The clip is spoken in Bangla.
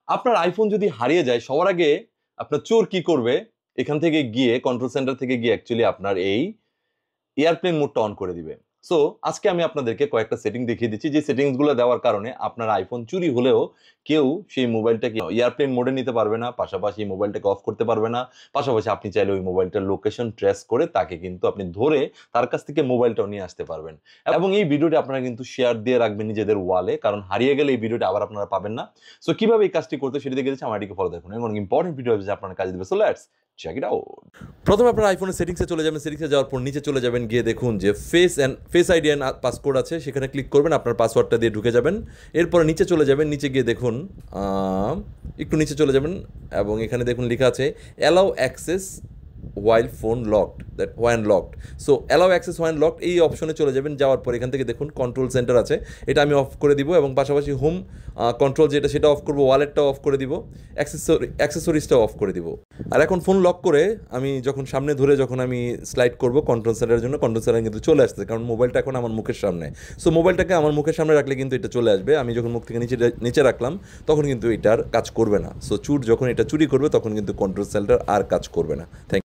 আপনার আইফোন যদি হারিয়ে যায় সবার আগে আপনার চোর কি করবে, এখান থেকে গিয়ে কন্ট্রোল সেন্টার থেকে গিয়ে অ্যাকচুয়ালি আপনার এই এয়ারপ্লেন মোডটা অন করে দিবে। সো আজকে আমি আপনাদেরকে কয়েকটা সেটিং দেখিয়ে দিচ্ছি, যে সেটিংস গুলো দেওয়ার কারণে আপনার আইফোন চুরি হলেও কেউ সেই মোবাইলটাকে এয়ারপ্লেন মোডে নিতে পারবে না, পাশাপাশি মোবাইলটাকে অফ করতে পারবে না, পাশাপাশি আপনি চাইলে ওই মোবাইলটার লোকেশন ট্রেস করে তাকে কিন্তু আপনি ধরে তার কাছ থেকে মোবাইলটাও নিয়ে আসতে পারবেন। এবং এই ভিডিওটি আপনারা কিন্তু শেয়ার দিয়ে রাখবেন নিজেদের ওয়ালে, কারণ হারিয়ে গেলে এই ভিডিওটা আবার আপনারা পাবেন না। সো কিভাবে এই কাজটি করতে সেটি দেখে দিচ্ছি, আমার এটিকে ফলো দেখুন, এবং ইম্পর্টেন্ট ভিডিও আছে আপনার কাজে দেবে। So let's check it out. প্রথমে আপনার আইফোনের সেটিংসে চলে যাবেন, সেটিংসে যাওয়ার পর নিচে চলে যাবেন, গিয়ে দেখুন যে ফেস আইডি অ্যান্ড পাসকোড আছে, সেখানে ক্লিক করবেন, আপনার পাসওয়ার্ডটা দিয়ে ঢুকে যাবেন। এরপর নিচে চলে যাবেন, নিচে গিয়ে দেখুন একটু নিচে চলে যাবেন এবং এখানে দেখুন লেখা আছে allow access while phone locked, that when locked. So allow access when locked এই অপশনে চলে যাবেন। যাওয়ার পর এখান থেকে দেখুন কন্ট্রোল সেন্টার আছে, এটা আমি অফ করে দিব এবং পাশাপাশি হোম কন্ট্রোল যেটা সেটা অফ করব, ওয়ালেটটাও অফ করে দিব, অ্যাক্সেসরিজটাও অফ করে দিব। আর এখন ফোন লক করে আমি যখন সামনে ধরে যখন আমি স্লাইড করব কন্ট্রোল সেন্টারের জন্য, কন্ট্রোল সেন্টার কিন্তু চলে আসছে, কারণ মোবাইলটা এখন আমার মুখের সামনে। সো মোবাইলটাকে আমার মুখের সামনে রাখলে কিন্তু এটা চলে আসবে, আমি যখন মুখ থেকে নিচে রাখলাম তখন কিন্তু এটার কাজ করবে না। সো চোর যখন এটা চুরি করবে তখন কিন্তু কন্ট্রোল সেন্টার আর কাজ করবে না। থ্যাংক